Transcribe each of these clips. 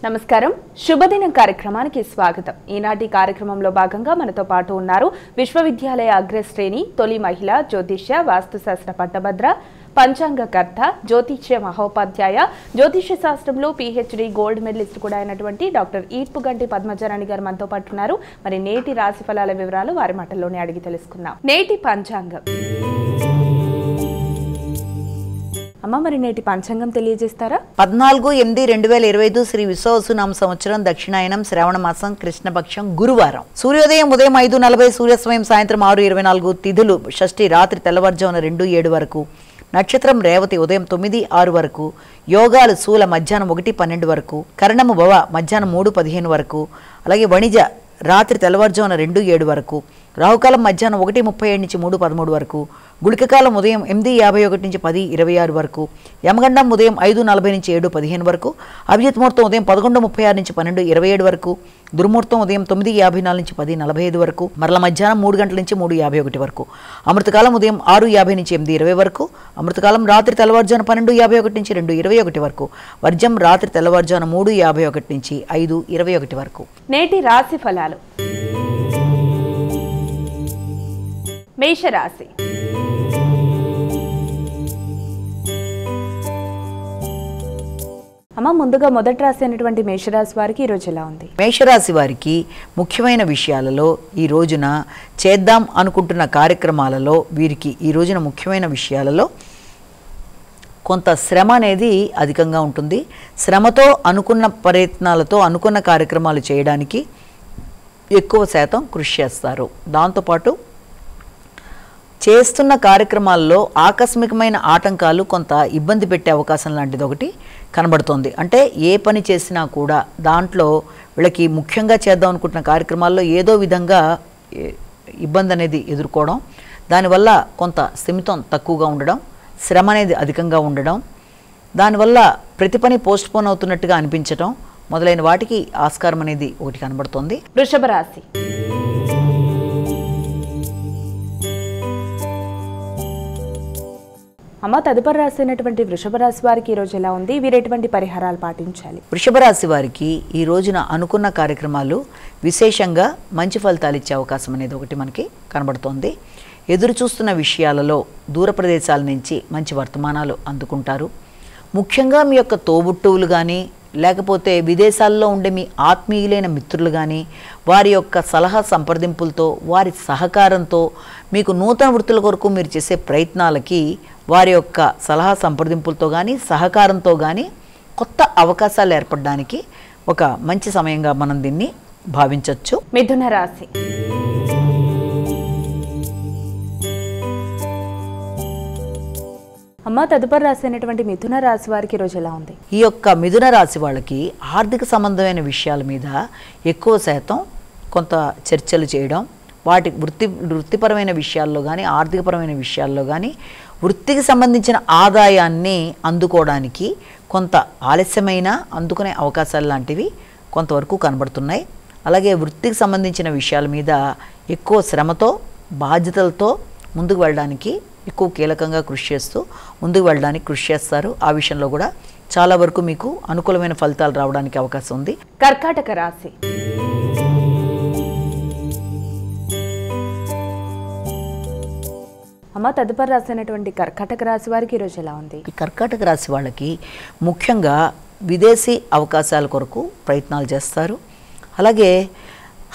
నమస్కారం శుభదినం కార్యక్రమానికి స్వాగతం. ఈనాటి కార్యక్రమంలో భాగంగా మనతో పాటు ఉన్నారు విశ్వవిద్యాలయ అగ్రశ్రేణి తొలి మహిళ జ్యోతిష్య వాస్తుశాస్త్ర పట్టభద్ర పంచాంగకర్త జ్యోతిష్య మహోపాధ్యాయ జ్యోతిష్య శాస్త్రంలో PhD గోల్డ్ మెడలిస్ట్ కూడా అయినటువంటి డాక్టర్ ఈర్పుగంటి పద్మజారాణి గారు మనతో పాటు ఉన్నారు. మరి నేటి రాశి ఫలాల వివరాలు వారి మాటల్లోనే అడిగి తెలుసుకుందాం. నేటి పంచాంగం. అమ్మ, మరి నేటి పంచాంగం తెలియజేస్తారా? 14/8/2025 శ్రీ విశ్వవసునామ సంవత్సరం దక్షిణాయనం శ్రావణ మాసం కృష్ణపక్షం గురువారం. సూర్యోదయం ఉదయం 5:40, సూర్యాస్తమయం సాయంత్రం 6:24, తిథులు షష్ఠి రాత్రి తెల్లవారుజామున 2:07 వరకు, నక్షత్రం రేవతి ఉదయం 9:06 వరకు, యోగాలు శూల మధ్యాహ్నం 1:12 వరకు, కరణము భవ మధ్యాహ్నం 3:15 వరకు, అలాగే వణిజ రాత్రి తెల్లవారుజామున 2:07 వరకు, రాహుకాలం మధ్యాహ్నం 1:37 నుంచి 3:13 వరకు, గుళికకాలం ఉదయం 8:51 నుంచి 10:26 వరకు, యమగండం ఉదయం 5:40 నుంచి 7:15 వరకు, అభిజిత్ ముహూర్తం ఉదయం 11:36 నుంచి 12:27 వరకు, దుర్ముహూర్తం ఉదయం 9:54 నుంచి 10:45 వరకు, మరల మధ్యాహ్నం 3 గంటల నుంచి 3:51 వరకు, అమృతకాలం ఉదయం 6:50 నుంచి 8:20 వరకు, అమృతకాలం రాత్రి తెల్లవారుజామున 12:51 నుంచి 2:21 వరకు, వర్జం రాత్రి తెల్లవారుజామున 3:51 నుంచి 5:21 వరకు. నేటి రాశి ఫలాలు. మేషరాశి. అమ్మ, ముందుగా మొదటి రాశి అయినటువంటి మేషరాశి వారికి ఈరోజు ఎలా ఉంది? మేషరాశి వారికి ముఖ్యమైన విషయాలలో ఈ రోజున చేద్దాం అనుకుంటున్న కార్యక్రమాలలో వీరికి ఈ రోజున ముఖ్యమైన విషయాలలో కొంత శ్రమ అనేది అధికంగా ఉంటుంది. శ్రమతో అనుకున్న ప్రయత్నాలతో అనుకున్న కార్యక్రమాలు చేయడానికి ఎక్కువ శాతం కృషి చేస్తారు. దాంతోపాటు చేస్తున్న కార్యక్రమాల్లో ఆకస్మికమైన ఆటంకాలు కొంత ఇబ్బంది పెట్టే అవకాశం లాంటిది ఒకటి కనబడుతోంది. అంటే ఏ పని చేసినా కూడా దాంట్లో వీళ్ళకి ముఖ్యంగా చేద్దాం అనుకుంటున్న కార్యక్రమాల్లో ఏదో విధంగా ఇబ్బంది అనేది ఎదుర్కోవడం, దానివల్ల కొంత స్థిమితం తక్కువగా ఉండడం, శ్రమ అనేది అధికంగా ఉండడం, దానివల్ల ప్రతి పని పోస్ట్పోన్ అవుతున్నట్టుగా అనిపించడం మొదలైన వాటికి ఆస్కారం అనేది ఒకటి కనబడుతోంది. వృషభ రాశి. అమ్మ, తదుపరి రాశి అయినటువంటి వృషభ రాశి వారికి ఈరోజు ఎలా ఉంది? వీరు ఎటువంటి పరిహారాలు పాటించాలి? వృషభ రాశి వారికి ఈ రోజున అనుకున్న కార్యక్రమాలు విశేషంగా మంచి ఫలితాలు ఇచ్చే అవకాశం అనేది ఒకటి మనకి కనబడుతోంది. ఎదురు చూస్తున్న విషయాలలో దూర ప్రదేశాల నుంచి మంచి వర్తమానాలు అందుకుంటారు. ముఖ్యంగా మీ యొక్క తోబుట్టువులు కానీ లేకపోతే విదేశాల్లో ఉండే మీ ఆత్మీయులైన మిత్రులు కానీ వారి యొక్క సలహా సంప్రదింపులతో వారి సహకారంతో మీకు నూతన వృత్తుల కొరకు మీరు చేసే ప్రయత్నాలకి వారి యొక్క సలహా సంప్రదింపులతో కానీ సహకారంతో కానీ కొత్త అవకాశాలు ఏర్పడడానికి ఒక మంచి సమయంగా మనం దీన్ని భావించవచ్చు. మిథున రాశి. అమ్మ, తదుపరి రాశి అయినటువంటి మిథున రాశి వారికి ఈరోజు ఎలా ఉంది? ఈ యొక్క మిథున రాశి వాళ్ళకి ఆర్థిక సంబంధమైన విషయాల మీద ఎక్కువ శాతం కొంత చర్చలు చేయడం, వాటి వృత్తిపరమైన విషయాల్లో కానీ ఆర్థికపరమైన విషయాల్లో కానీ వృత్తికి సంబంధించిన ఆదాయాన్ని అందుకోవడానికి కొంత ఆలస్యమైన అందుకునే అవకాశాలు లాంటివి కొంతవరకు కనబడుతున్నాయి. అలాగే వృత్తికి సంబంధించిన విషయాల మీద ఎక్కువ శ్రమతో బాధ్యతలతో ముందుకు వెళ్ళడానికి ఎక్కువ కీలకంగా కృషి చేస్తూ ముందుకు వెళ్ళడానికి కృషి చేస్తారు. ఆ విషయంలో కూడా చాలా వరకు మీకు అనుకూలమైన ఫలితాలు రావడానికి అవకాశం ఉంది. కర్కాటక రాశి. అమ్మ, తదుపరి రాశి అయినటువంటి కర్కాటక రాశి వారికి ఈరోజు ఎలా ఉంది? ఈ కర్కాటక రాశి వాళ్ళకి ముఖ్యంగా విదేశీ అవకాశాల కొరకు ప్రయత్నాలు చేస్తారు. అలాగే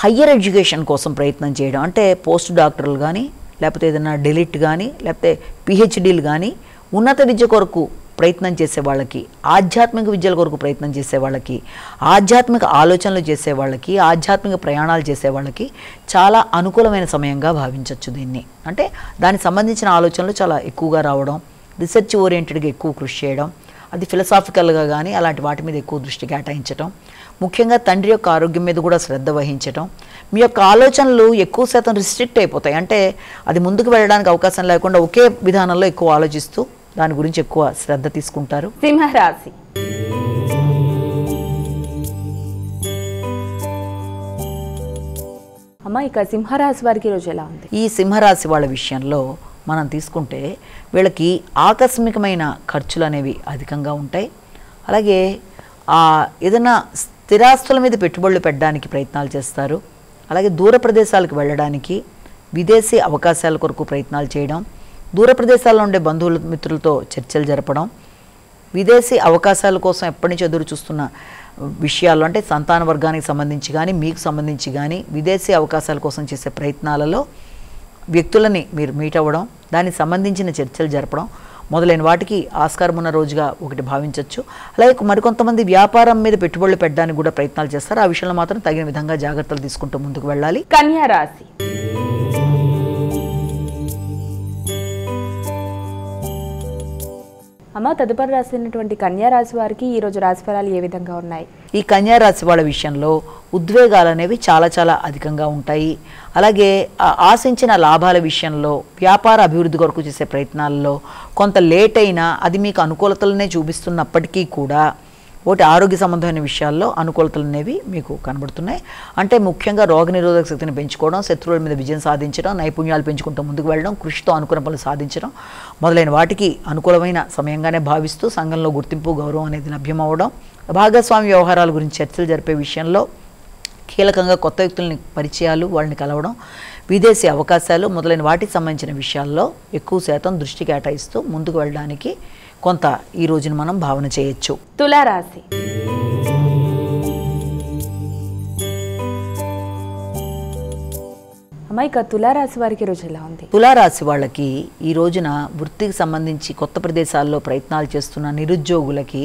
హయ్యర్ ఎడ్యుకేషన్ కోసం ప్రయత్నం చేయడం, అంటే పోస్ట్ డాక్టర్లు కానీ లేకపోతే ఏదైనా డెలిట్ కానీ లేకపోతే PhDలు కానీ ఉన్నత విద్య కొరకు ప్రయత్నం చేసే వాళ్ళకి, ఆధ్యాత్మిక విద్యల కొరకు ప్రయత్నం చేసే వాళ్ళకి, ఆధ్యాత్మిక ఆలోచనలు చేసే వాళ్ళకి, ఆధ్యాత్మిక ప్రయాణాలు చేసే వాళ్ళకి చాలా అనుకూలమైన సమయంగా భావించవచ్చు దీన్ని. అంటే దానికి సంబంధించిన ఆలోచనలు చాలా ఎక్కువగా రావడం, రీసెర్చ్ ఓరియంటెడ్గా ఎక్కువ కృషి చేయడం, అది ఫిలసాఫికల్గా కానీ అలాంటి వాటి మీద ఎక్కువ దృష్టి కేటాయించడం, ముఖ్యంగా తండ్రి యొక్క ఆరోగ్యం మీద కూడా శ్రద్ధ వహించడం, మీ యొక్క ఆలోచనలు ఎక్కువ శాతం రిస్ట్రిక్ట్ అయిపోతాయి. అంటే అది ముందుకు వెళ్ళడానికి అవకాశం లేకుండా ఒకే విధానంలో ఎక్కువ ఆలోచిస్తూ దాని గురించి ఎక్కువ శ్రద్ధ తీసుకుంటారు. సింహరాశి. అమ్మ, ఇక సింహరాశి వారికి ఈరోజు ఎలా ఉంది? ఈ సింహరాశి వాళ్ళ విషయంలో మనం తీసుకుంటే వీళ్ళకి ఆకస్మికమైన ఖర్చులు అనేవి అధికంగా ఉంటాయి. అలాగే ఏదైనా స్థిరాస్తుల మీద పెట్టుబడులు పెట్టడానికి ప్రయత్నాలు చేస్తారు. అలాగే దూర ప్రదేశాలకు వెళ్ళడానికి, విదేశీ అవకాశాల కొరకు ప్రయత్నాలు చేయడం, దూర ప్రదేశాల్లో ఉండే బంధువుల మిత్రులతో చర్చలు జరపడం, విదేశీ అవకాశాల కోసం ఎప్పటి నుంచి ఎదురు చూస్తున్న విషయాలు అంటే సంతాన వర్గానికి సంబంధించి కానీ మీకు సంబంధించి కానీ విదేశీ అవకాశాల కోసం చేసే ప్రయత్నాలలో వ్యక్తులని మీరు మీట్ అవ్వడం, దానికి సంబంధించిన చర్చలు జరపడం మొదలైన వాటికి ఆస్కారం ఉన్న రోజుగా ఒకటి భావించవచ్చు. అలాగే మరికొంతమంది వ్యాపారం మీద పెట్టుబడులు పెట్టడానికి కూడా ప్రయత్నాలు చేస్తారు. ఆ విషయంలో మాత్రం తగిన విధంగా జాగ్రత్తలు తీసుకుంటూ ముందుకు వెళ్ళాలి. కన్యా రాశి. అమ్మ, తదుపరి రాసినటువంటి కన్యా రాశి వారికి ఈ రోజు రాశి ఫలాలు ఏ విధంగా ఉన్నాయి? ఈ కన్యా రాశి వాళ్ళ విషయంలో ఉద్వేగాలు అనేవి చాలా చాలా అధికంగా ఉంటాయి. అలాగే ఆశించిన లాభాల విషయంలో, వ్యాపార అభివృద్ధి కొరకు చేసే ప్రయత్నాల్లో కొంత లేట్ అయినా అది మీకు అనుకూలతలనే చూపిస్తున్నప్పటికీ కూడా ఒకటి ఆరోగ్య సంబంధమైన విషయాల్లో అనుకూలతలు అనేవి మీకు కనబడుతున్నాయి. అంటే ముఖ్యంగా రోగనిరోధక శక్తిని పెంచుకోవడం, శత్రువుల మీద విజయం సాధించడం, నైపుణ్యాలు పెంచుకుంటూ ముందుకు వెళ్ళడం, కృషితో అనుకున్న పనులు సాధించడం మొదలైన వాటికి అనుకూలమైన సమయంగానే భావిస్తూ సంఘంలో గుర్తింపు, గౌరవం అనేది లభ్యమవడం, భాగస్వామి వ్యవహారాల గురించి చర్చలు జరిపే విషయంలో కీలకంగా కొత్త వ్యక్తులని పరిచయాలు, వాళ్ళని కలవడం, విదేశీ అవకాశాలు మొదలైన వాటికి సంబంధించిన విషయాల్లో ఎక్కువ శాతం దృష్టి కేటాయిస్తూ ముందుకు వెళ్ళడానికి కొంత ఈ రోజున మనం భావన చేయొచ్చు. తులారాశి. అమ్మాయిక తులారాశి వారికి రోజు ఎలా ఉంది? తులారాశి వాళ్ళకి ఈ రోజున వృత్తికి సంబంధించి కొత్త ప్రదేశాల్లో ప్రయత్నాలు చేస్తున్న నిరుద్యోగులకి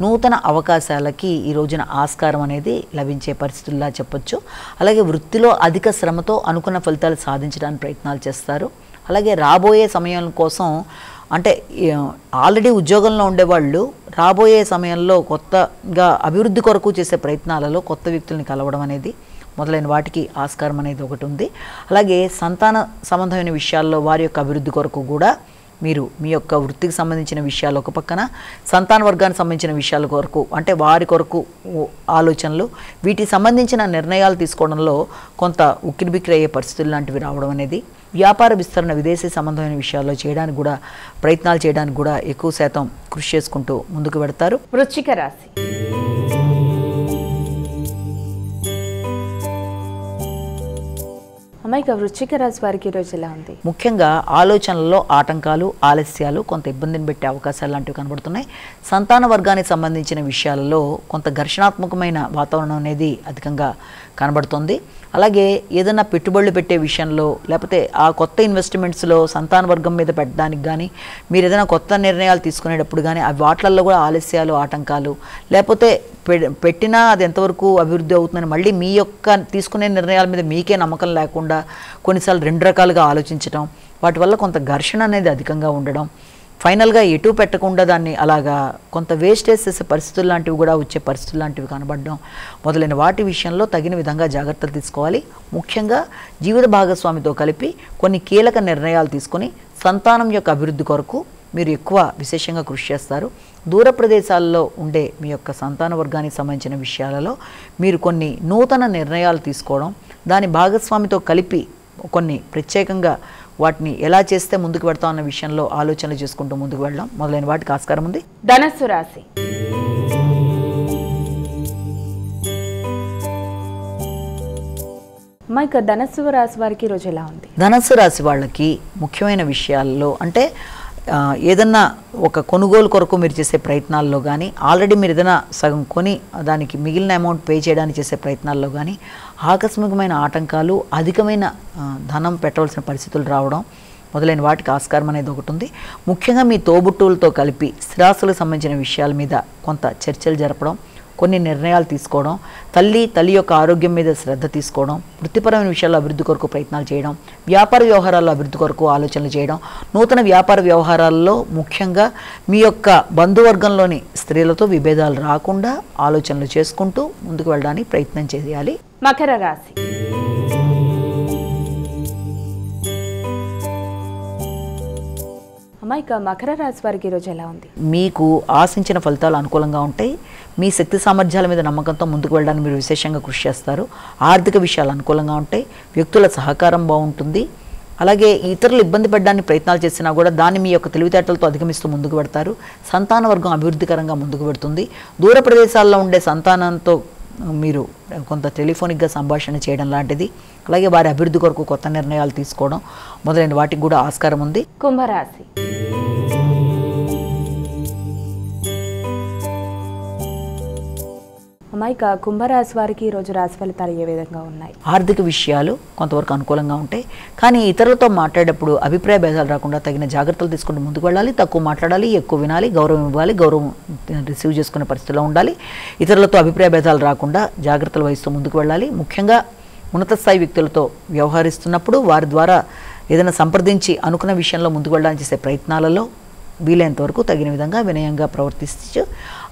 నూతన అవకాశాలకి ఈ రోజున ఆస్కారం అనేది లభించే పరిస్థితుల్లా చెప్పొచ్చు. అలాగే వృత్తిలో అధిక శ్రమతో అనుకున్న ఫలితాలు సాధించడానికి ప్రయత్నాలు చేస్తారు. అలాగే రాబోయే సమయం కోసం అంటే ఆల్రెడీ ఉద్యోగంలో ఉండేవాళ్ళు రాబోయే సమయంలో కొత్తగా అభివృద్ధి కొరకు చేసే ప్రయత్నాలలో కొత్త వ్యక్తుల్ని కలవడం అనేది మొదలైన వాటికి ఆస్కారం అనేది ఒకటి ఉంది. అలాగే సంతాన సంబంధమైన విషయాల్లో వారి యొక్క అభివృద్ధి కొరకు కూడా మీరు మీ యొక్క వృత్తికి సంబంధించిన విషయాలు ఒక పక్కన, సంతాన వర్గానికి సంబంధించిన విషయాల కొరకు అంటే వారి కొరకు ఆలోచనలు, వీటికి సంబంధించిన నిర్ణయాలు తీసుకోవడంలో కొంత ఉక్కిరిబిక్కిరి అయ్యే పరిస్థితులు లాంటివి రావడం అనేది, వ్యాపార విస్తరణ, విదేశీ సంబంధమైన విషయాల్లో చేయడానికి కూడా ప్రయత్నాలు చేయడానికి కూడా ఎక్కువ శాతం కృషి చేసుకుంటూ ముందుకు పెడతారు. వృశ్చిక రాశి. అమ్మాయిక వృశ్చిక రాశి వారికి ఈరోజు ఎలా ఉంది? ముఖ్యంగా ఆలోచనల్లో ఆటంకాలు, ఆలస్యాలు, కొంత ఇబ్బందిని పెట్టే అవకాశాలు లాంటివి కనబడుతున్నాయి. సంతాన వర్గానికి సంబంధించిన విషయాలలో కొంత ఘర్షణాత్మకమైన వాతావరణం అనేది అధికంగా కనబడుతుంది. అలాగే ఏదైనా పెట్టుబడులు పెట్టే విషయంలో లేకపోతే ఆ కొత్త ఇన్వెస్ట్మెంట్స్లో సంతాన వర్గం మీద పెట్టడానికి కానీ, మీరు ఏదైనా కొత్త నిర్ణయాలు తీసుకునేటప్పుడు కానీ అవి వాటిల్లో కూడా ఆలస్యాలు, ఆటంకాలు, లేకపోతే పెట్టినా అది ఎంతవరకు అభివృద్ధి అవుతుందని మళ్ళీ మీ యొక్క తీసుకునే నిర్ణయాల మీద మీకే నమ్మకం లేకుండా కొన్నిసార్లు రెండు రకాలుగా ఆలోచించడం, వాటి వల్ల కొంత ఘర్షణ అనేది అధికంగా ఉండడం, ఫైనల్గా ఎటు పెట్టకుండా దాన్ని అలాగా కొంత వేస్టేజ్ చేసే పరిస్థితులు లాంటివి కూడా వచ్చే పరిస్థితులు లాంటివి కనబడడం మొదలైన వాటి విషయంలో తగిన విధంగా జాగ్రత్తలు తీసుకోవాలి. ముఖ్యంగా జీవిత భాగస్వామితో కలిపి కొన్ని కీలక నిర్ణయాలు తీసుకొని సంతానం యొక్క అభివృద్ధి కొరకు మీరు ఎక్కువ విశేషంగా కృషి చేస్తారు. దూర ప్రదేశాల్లో ఉండే మీ యొక్క సంతాన వర్గానికి సంబంధించిన విషయాలలో మీరు కొన్ని నూతన నిర్ణయాలు తీసుకోవడం, దాని భాగస్వామితో కలిపి కొన్ని ప్రత్యేకంగా వాటిని ఎలా చేస్తే ముందుకు పెడతాం అన్న విషయంలో ఆలోచనలు చేసుకుంటూ ముందుకు వెళ్ళడం మొదలైన వాటికి ఆస్కారం ఉంది. ధనస్సు రాశి. అమ్మాయిక ధనస్సు రాశి వారికి ఈరోజు ఎలా ఉంది? ధనస్సు రాశి వాళ్ళకి ముఖ్యమైన విషయాల్లో అంటే ఏదన్నా ఒక కొనుగోలు కొరకు మీరు చేసే ప్రయత్నాల్లో కానీ, ఆల్రెడీ మీరు ఏదైనా సగం కొని దానికి మిగిలిన అమౌంట్ పే చేయడానికి చేసే ప్రయత్నాల్లో కానీ ఆకస్మికమైన ఆటంకాలు, అధికమైన ధనం పెట్టవలసిన పరిస్థితులు రావడం మొదలైన వాటికి ఆస్కారం అనేది ఒకటి ఉంది. ముఖ్యంగా మీ తోబుట్టువులతో కలిపి స్థిరాస్తులకు సంబంధించిన విషయాల మీద కొంత చర్చలు జరపడం, కొన్ని నిర్ణయాలు తీసుకోవడం, తల్లి యొక్క ఆరోగ్యం మీద శ్రద్ధ తీసుకోవడం, వృత్తిపరమైన విషయాల్లో అభివృద్ధి కొరకు ప్రయత్నాలు చేయడం, వ్యాపార వ్యవహారాల్లో అభివృద్ధి కొరకు ఆలోచనలు చేయడం, నూతన వ్యాపార వ్యవహారాల్లో ముఖ్యంగా మీ యొక్క బంధువర్గంలోని స్త్రీలతో విభేదాలు రాకుండా ఆలోచనలు చేసుకుంటూ ముందుకు వెళ్ళడానికి ప్రయత్నం చేయాలి. మకర రాశి. అమ్మాయిక మకర రాశి వారికి ఈరోజు ఎలా ఉంది? మీకు ఆశించిన ఫలితాలు అనుకూలంగా ఉంటాయి. మీ శక్తి సామర్థ్యాల మీద నమ్మకంతో ముందుకు వెళ్ళడానికి మీరు విశేషంగా కృషి చేస్తారు. ఆర్థిక విషయాలు అనుకూలంగా ఉంటాయి. వ్యక్తుల సహకారం బాగుంటుంది. అలాగే ఇతరులు ఇబ్బంది పడడానికి ప్రయత్నాలు చేసినా కూడా దాన్ని మీ యొక్క తెలివితేటలతో అధిగమిస్తూ ముందుకు పెడతారు. సంతాన వర్గం అభివృద్ధికరంగా ముందుకు పెడుతుంది. దూర ప్రదేశాల్లో ఉండే సంతానంతో మీరు కొంత టెలిఫోనిక్గా సంభాషణ చేయడం లాంటిది, అలాగే వారి అభివృద్ధి కొరకు కొత్త నిర్ణయాలు తీసుకోవడం మొదలైన వాటికి కూడా ఆస్కారం ఉంది. కుంభరాశి. అమ్మాయిక కుంభరాశి వారికి ఈరోజు రాశి ఫలితాలు ఏ విధంగా ఉన్నాయి? ఆర్థిక విషయాలు కొంతవరకు అనుకూలంగా ఉంటాయి, కానీ ఇతరులతో మాట్లాడేటప్పుడు అభిప్రాయ భేదాలు రాకుండా తగిన జాగ్రత్తలు తీసుకుంటూ ముందుకు వెళ్ళాలి. తక్కువ మాట్లాడాలి, ఎక్కువ వినాలి, గౌరవం ఇవ్వాలి, గౌరవం రిసీవ్ చేసుకునే పరిస్థితిలో ఉండాలి. ఇతరులతో అభిప్రాయ భేదాలు రాకుండా జాగ్రత్తలు వహిస్తూ ముందుకు వెళ్ళాలి. ముఖ్యంగా ఉన్నత స్థాయి వ్యక్తులతో వ్యవహరిస్తున్నప్పుడు వారి ద్వారా ఏదైనా సంప్రదించి అనుకున్న విషయంలో ముందుకు వెళ్ళడానికి చేసే ప్రయత్నాలలో వీలైనంత వరకు తగిన విధంగా వినయంగా ప్రవర్తిస్తూ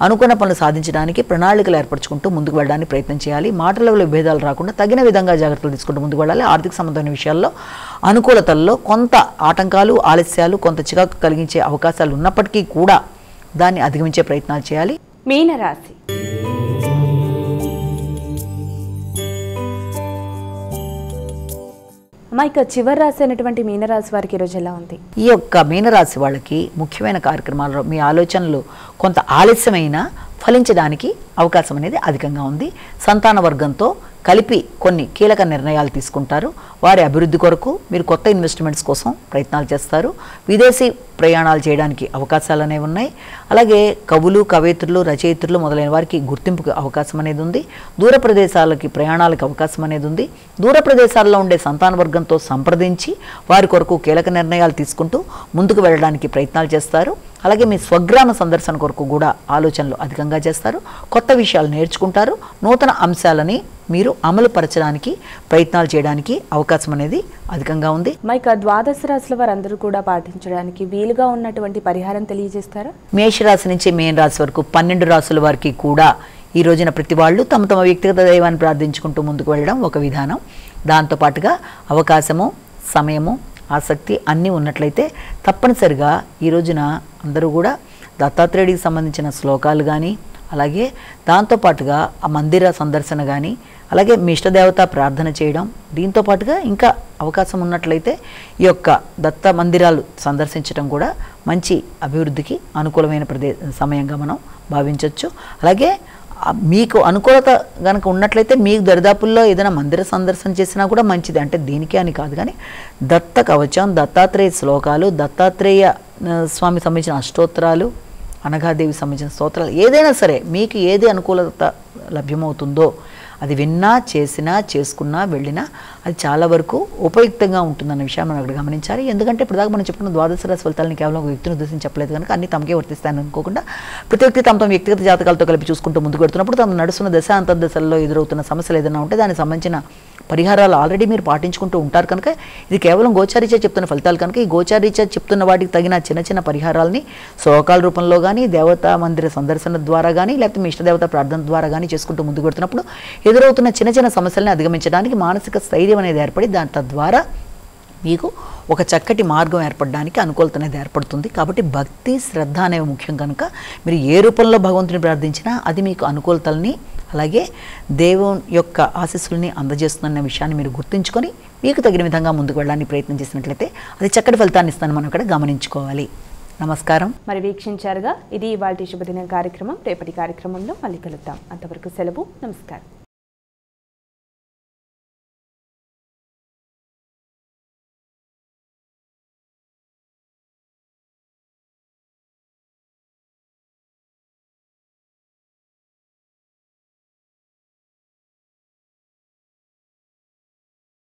అనుకున్న పనులు సాధించడానికి ప్రణాళికలు ఏర్పరచుకుంటూ ముందుకు వెళ్ళడానికి ప్రయత్నం చేయాలి. మాటల విభేదాలు రాకుండా తగిన విధంగా జాగ్రత్తలు తీసుకుంటూ ముందుకు వెళ్ళాలి. ఆర్థిక సంబంధమైన విషయాల్లో అనుకూలతల్లో కొంత ఆటంకాలు, ఆలస్యాలు, కొంత చికాకు కలిగించే అవకాశాలు ఉన్నప్పటికీ కూడా దాన్ని అధిగమించే ప్రయత్నాలు చేయాలి. మీనరాశి. అమ్మాయిక చివరి రాశి అయినటువంటి మీనరాశి వారికి ఈరోజు ఎలా ఉంది? ఈ యొక్క మీనరాశి వాళ్ళకి ముఖ్యమైన కార్యక్రమాల్లో మీ ఆలోచనలు కొంత ఆలస్యమైన ఫలించడానికి అవకాశం అనేది అధికంగా ఉంది. సంతాన వర్గంతో కలిపి కొన్ని కీలక నిర్ణయాలు తీసుకుంటారు. వారి అభివృద్ధి కొరకు మీరు కొత్త ఇన్వెస్ట్మెంట్స్ కోసం ప్రయత్నాలు చేస్తారు. విదేశీ ప్రయాణాలు చేయడానికి అవకాశాలు అనేవి ఉన్నాయి. అలాగే కవులు, కవయిత్రులు, రచయిత్రులు మొదలైన వారికి గుర్తింపుకు అవకాశం అనేది ఉంది. దూర ప్రదేశాలకి ప్రయాణాలకు అవకాశం అనేది ఉంది. దూర ప్రదేశాల్లో ఉండే సంతాన వర్గంతో సంప్రదించి వారి కొరకు కీలక నిర్ణయాలు తీసుకుంటూ ముందుకు వెళ్ళడానికి ప్రయత్నాలు చేస్తారు. అలాగే మీ స్వగ్రామ సందర్శన కొరకు కూడా ఆలోచనలు అధికంగా చేస్తారు. కొత్త విషయాలు నేర్చుకుంటారు. నూతన అంశాలని మీరు అమలు పరచడానికి ప్రయత్నాలు చేయడానికి అవకాశం అనేది అధికంగా ఉంది. మైక ద్వాదశ రాశుల వారందరూ కూడా పాటించడానికి వీలుగా ఉన్నటువంటి పరిహారం తెలియజేస్తారా? మేషరాశి నుంచి మీన రాశి వరకు 12 రాశుల వారికి కూడా ఈ రోజున ప్రతి వాళ్ళు తమ తమ వ్యక్తిగత దైవాన్ని ప్రార్థించుకుంటూ ముందుకు వెళ్ళడం ఒక విధానం. దాంతోపాటుగా అవకాశము, సమయము, ఆసక్తి అన్నీ ఉన్నట్లయితే తప్పనిసరిగా ఈ రోజున అందరూ కూడా దత్తాత్రేయుడికి సంబంధించిన శ్లోకాలు కానీ, అలాగే దాంతోపాటుగా ఆ మందిర సందర్శన కానీ, అలాగే మీ ఇష్టదేవత ప్రార్థన చేయడం, దీంతో పాటుగా ఇంకా అవకాశం ఉన్నట్లయితే ఈ యొక్క దత్త మందిరాలు సందర్శించడం కూడా మంచి అభివృద్ధికి అనుకూలమైన సమయంగా మనం భావించవచ్చు. అలాగే మీకు అనుకూలత కనుక ఉన్నట్లయితే మీకు దరిదాపుల్లో ఏదైనా మందిర సందర్శన చేసినా కూడా మంచిది. అంటే దీనికి అని కాదు, కానీ దత్త కవచం, దత్తాత్రేయ శ్లోకాలు, దత్తాత్రేయ స్వామి సంబంధించిన అష్టోత్తరాలు, అనఘాదేవి సంబంధించిన స్తోత్రాలు, ఏదైనా సరే మీకు ఏది అనుకూలత లభ్యమవుతుందో అది విన్నా, చేసినా, చేసుకున్నా, వెళ్ళినా అది చాలా వరకు ఉపయుక్తంగా ఉంటుందన్న విషయాన్ని మనం అక్కడ గమనించాలి. ఎందుకంటే ఇప్పుడు దాకా మనం చెప్పుకున్న ద్వాదశ రాశి ఫలితాలని కేవలం ఒక వ్యక్తిని ఉద్దేశించి చెప్పలేదు కనుక అన్ని తమకే వర్తిస్తాయని అనుకోకుండా ప్రతి వ్యక్తి తమ వ్యక్తిగత జాతకాలతో కలిపి చూసుకుంటూ ముందుకు పెడుతున్నప్పుడు తమ నడుస్తున్న దశ అంతర్దశల్లో ఎదురవుతున్న సమస్యలు ఏదైనా ఉంటే దానికి సంబంధించిన పరిహారాలు ఆల్రెడీ మీరు పాటించుకుంటూ ఉంటారు కనుక ఇది కేవలం గోచారీత్యా చెప్తున్న ఫలితాలు కనుక ఈ గోచారీత్యా చెప్తున్న వాటికి తగిన చిన్న చిన్న పరిహారాలని శ్లోకాల రూపంలో కానీ, దేవతా మందిర సందర్శన ద్వారా కానీ, లేకపోతే మీ ఇష్టదేవత ప్రార్థన ద్వారా కానీ చేసుకుంటూ ముందుకు పెడుతున్నప్పుడు ఎదురవుతున్న చిన్న చిన్న సమస్యలను అధిగమించడానికి మానసిక స్థైర్యం అనేది ఏర్పడి దాని తద్వారా మీకు ఒక చక్కటి మార్గం ఏర్పడడానికి అనుకూలత అనేది ఏర్పడుతుంది. కాబట్టి భక్తి, శ్రద్ధ అనేవి ముఖ్యం కనుక మీరు ఏ రూపంలో భగవంతుని ప్రార్థించినా అది మీకు అనుకూలతల్ని, అలాగే దేవుని యొక్క ఆశీస్సుల్ని అందజేస్తున్న విషయాన్ని మీరు గుర్తుంచుకొని మీకు తగిన విధంగా ముందుకు వెళ్ళడానికి ప్రయత్నం చేసినట్లయితే అది చక్కటి ఫలితాన్ని ఇస్తుందని మనం ఇక్కడ గమనించుకోవాలి. నమస్కారం. మరి వీక్షించారుగా ఇది ఇవాల్టి శుభదినం కార్యక్రమం. రేపటి కార్యక్రమంలో మళ్ళీ కలుద్దాం. అంతవరకు సెలవు. నమస్కారం.